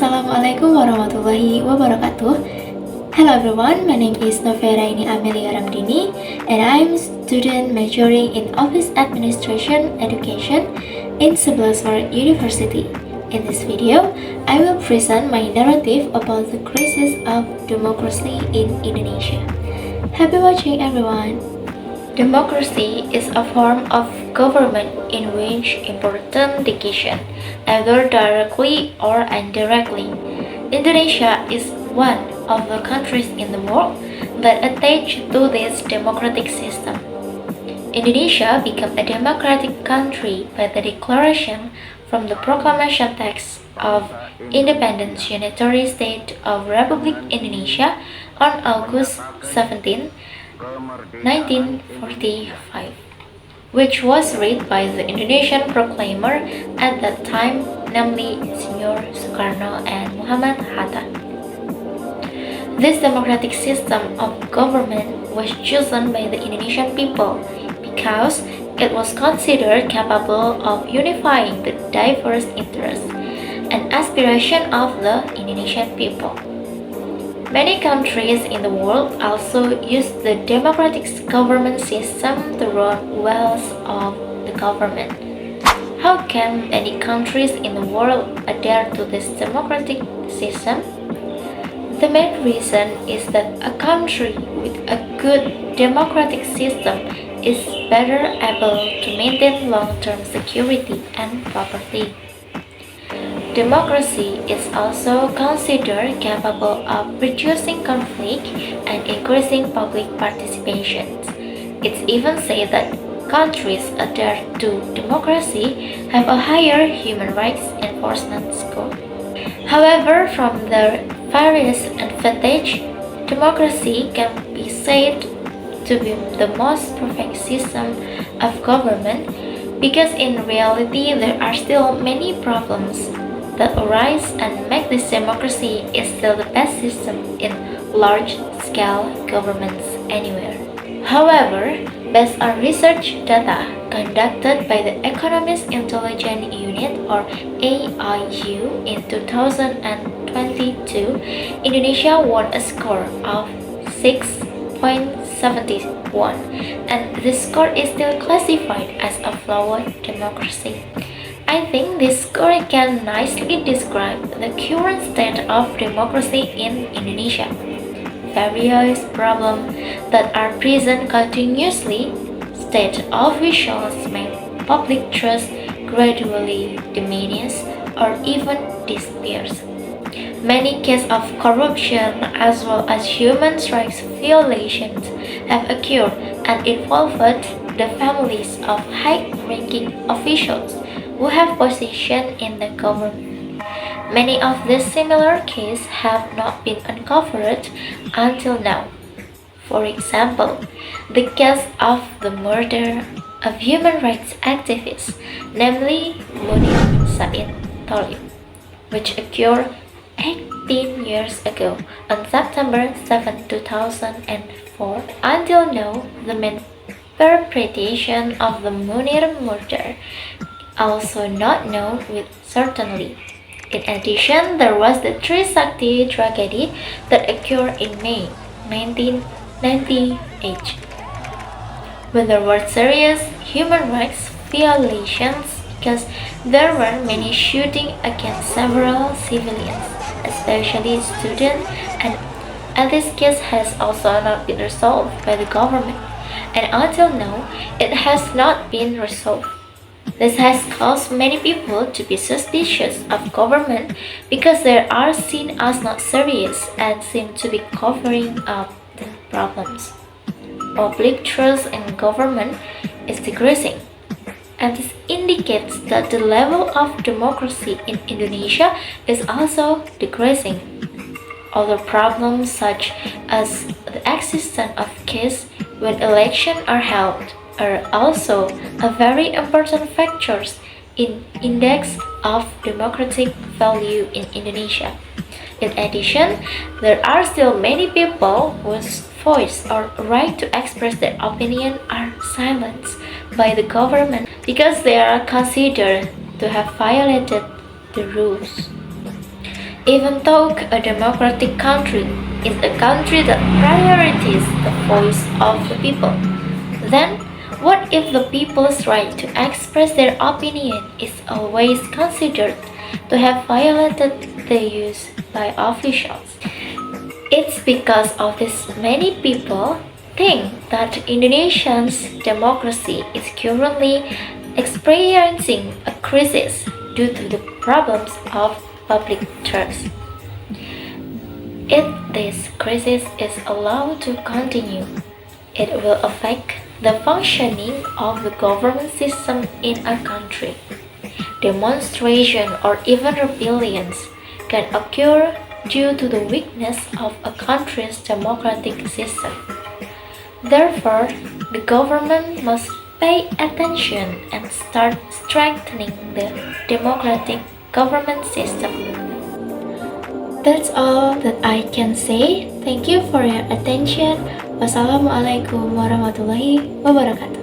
Assalamualaikum warahmatullahi wabarakatuh. Hello everyone, my name is Noveraini Amelia Ramdhini and I'm student majoring in Office Administration Education in Sebelas University. In this video, I will present my narrative about the crisis of democracy in Indonesia. Happy watching everyone! Democracy is a form of government in which important decisions, either directly or indirectly. Indonesia is one of the countries in the world that attach to this democratic system. Indonesia became a democratic country by the declaration from the Proklamasi text of Independence Unitary State of Republic Indonesia on August 17, 1945, which was read by the Indonesian proclaimer at that time, namely Sr. Soekarno and Muhammad Hatta. This democratic system of government was chosen by the Indonesian people because it was considered capable of unifying the diverse interests and aspirations of the Indonesian people. Many countries in the world also use the democratic government system to run wells of the government. How can many countries in the world adhere to this democratic system? The main reason is that a country with a good democratic system is better able to maintain long-term security and property. Democracy is also considered capable of reducing conflict and increasing public participation. It's even said that countries adhere to democracy have a higher human rights enforcement score. However, from the various advantages, democracy can be said to be the most perfect system of government because in reality there are still many problems that arise and make this democracy is still the best system in large-scale governments anywhere. However, based on research data conducted by the Economist Intelligence Unit or AIU in 2022, Indonesia won a score of 6.71 and this score is still classified as a flawed democracy. I think this score can nicely describe the current state of democracy in Indonesia. Various problems that are present continuously, state officials make public trust gradually diminish or even disappears. Many cases of corruption as well as human rights violations have occurred and involved the families of high-ranking officials who have position in the government. Many of these similar cases have not been uncovered until now. For example, the case of the murder of human rights activists, namely Munir Thalib, which occurred 18 years ago on September 7, 2004. Until now, the main perpetration of the Munir murder also not known with certainty. In addition, there was the Teisakti tragedy that occurred in May 1998, when there were serious human rights violations because there were many shootings against several civilians, especially students, and this case has also not been resolved by the government, and until now, it has not been resolved. This has caused many people to be suspicious of government because they are seen as not serious and seem to be covering up the problems. Public trust in government is decreasing, and this indicates that the level of democracy in Indonesia is also decreasing. Other problems such as the existence of cases when elections are held are also a very important factors in index of democratic value in Indonesia. In addition, there are still many people whose voice or right to express their opinion are silenced by the government because they are considered to have violated the rules. Even though a democratic country is a country that prioritizes the voice of the people, then what if the people's right to express their opinion is always considered to have violated the use by officials? It's because of this many people think that Indonesia's democracy is currently experiencing a crisis due to the problems of public trust. If this crisis is allowed to continue, it will affect the functioning of the government system in a country. Demonstration or even rebellions can occur due to the weakness of a country's democratic system. Therefore, the government must pay attention and start strengthening the democratic government system. That's all that I can say. Thank you for your attention. Wassalamualaikum warahmatullahi wabarakatuh.